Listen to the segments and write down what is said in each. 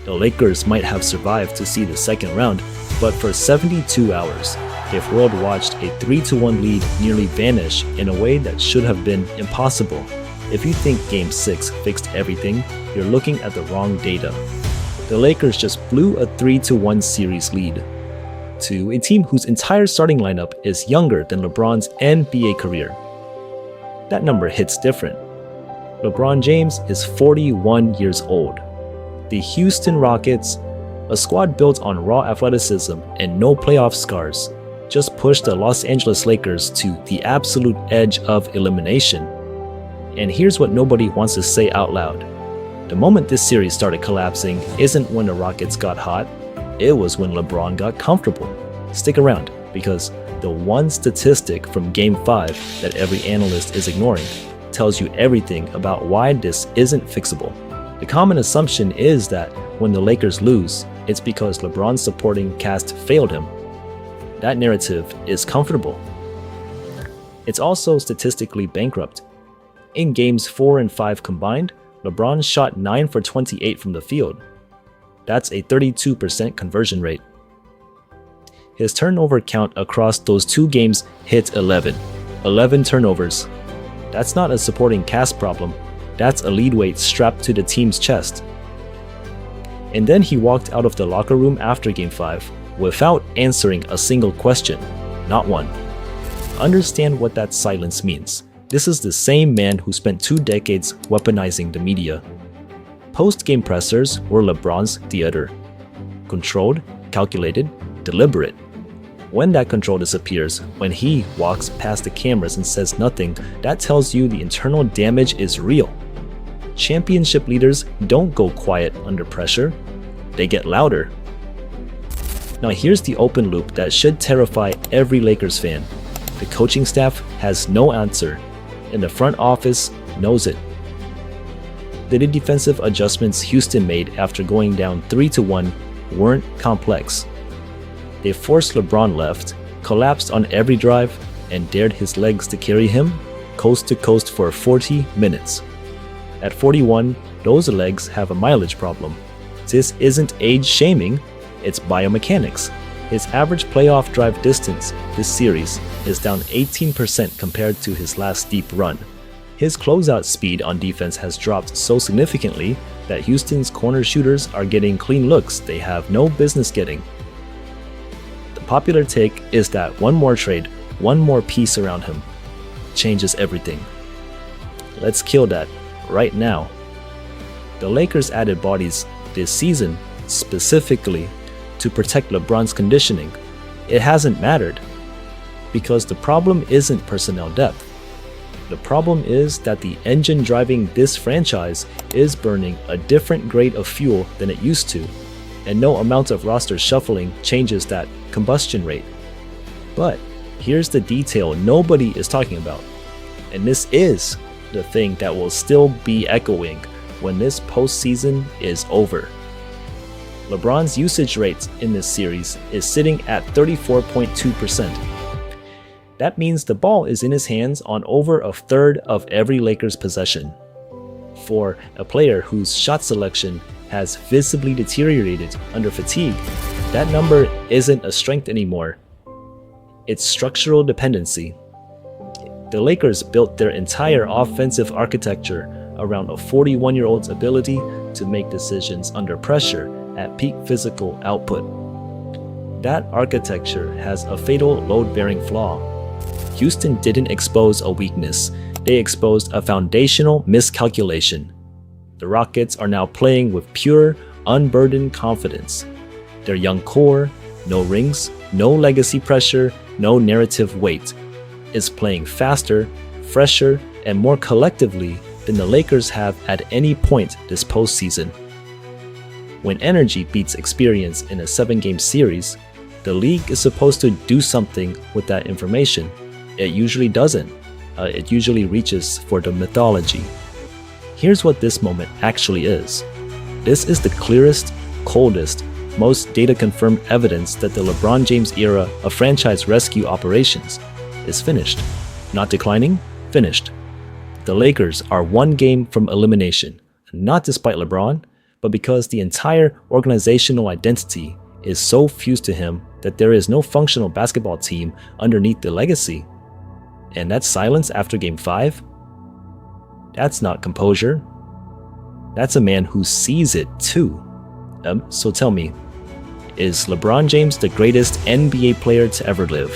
The Lakers might have survived to see the second round, but for 72 hours, the world watched a 3-1 lead nearly vanish in a way that should have been impossible. If you think Game 6 fixed everything, you're looking at the wrong data. The Lakers just blew a 3-1 series lead to a team whose entire starting lineup is younger than LeBron's NBA career. That number hits different. LeBron James is 41 years old. The Houston Rockets, a squad built on raw athleticism and no playoff scars, just pushed the Los Angeles Lakers to the absolute edge of elimination. And here's what nobody wants to say out loud. The moment this series started collapsing isn't when the Rockets got hot, it was when LeBron got comfortable. Stick around, because the one statistic from Game 5 that every analyst is ignoring tells you everything about why this isn't fixable. The common assumption is that when the Lakers lose, it's because LeBron's supporting cast failed him. That narrative is comfortable. It's also statistically bankrupt. In Games 4 and 5 combined, LeBron shot 9 for 28 from the field. That's a 32% conversion rate. His turnover count across those two games hit 11. 11 turnovers. That's not a supporting cast problem, that's a lead weight strapped to the team's chest. And then he walked out of the locker room after Game 5 without answering a single question. Not one. Understand what that silence means. This is the same man who spent 2 decades weaponizing the media. Post-game pressers were LeBron's theater. Controlled, calculated, deliberate. When that control disappears, when he walks past the cameras and says nothing, that tells you the internal damage is real. Championship leaders don't go quiet under pressure, they get louder. Now here's the open loop that should terrify every Lakers fan. The coaching staff has no answer, and the front office knows it. The defensive adjustments Houston made after going down 3-1 weren't complex. They forced LeBron left, collapsed on every drive, and dared his legs to carry him coast to coast for 40 minutes. At 41, those legs have a mileage problem. This isn't age shaming, it's biomechanics. His average playoff drive distance this series is down 18% compared to his last deep run. His closeout speed on defense has dropped so significantly that Houston's corner shooters are getting clean looks they have no business getting. The popular take is that one more trade, one more piece around him, changes everything. Let's kill that right now. The Lakers added bodies this season specifically to protect LeBron's conditioning. It hasn't mattered, because the problem isn't personnel depth. The problem is that the engine driving this franchise is burning a different grade of fuel than it used to, and no amount of roster shuffling changes that combustion rate. But here's the detail nobody is talking about, and this is the thing that will still be echoing when this postseason is over. LeBron's usage rate in this series is sitting at 34.2%. That means the ball is in his hands on over a third of every Lakers possession. For a player whose shot selection has visibly deteriorated under fatigue, that number isn't a strength anymore. It's structural dependency. The Lakers built their entire offensive architecture around a 41-year-old's ability to make decisions under pressure at peak physical output. That architecture has a fatal load-bearing flaw. Houston didn't expose a weakness, they exposed a foundational miscalculation. The Rockets are now playing with pure, unburdened confidence. Their young core, no rings, no legacy pressure, no narrative weight, is playing faster, fresher, and more collectively than the Lakers have at any point this postseason. When energy beats experience in a 7-game series, the league is supposed to do something with that information. It usually doesn't. It usually reaches for the mythology. Here's what this moment actually is. This is the clearest, coldest, most data-confirmed evidence that the LeBron James era of franchise rescue operations is finished. Not declining, finished. The Lakers are 1 game from elimination, not despite LeBron, but because the entire organizational identity is so fused to him that there is no functional basketball team underneath the legacy. And that silence after Game 5? That's not composure. That's a man who sees it too. So tell me, is LeBron James the greatest NBA player to ever live?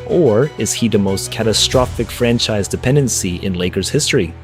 Or is he the most catastrophic franchise dependency in Lakers history?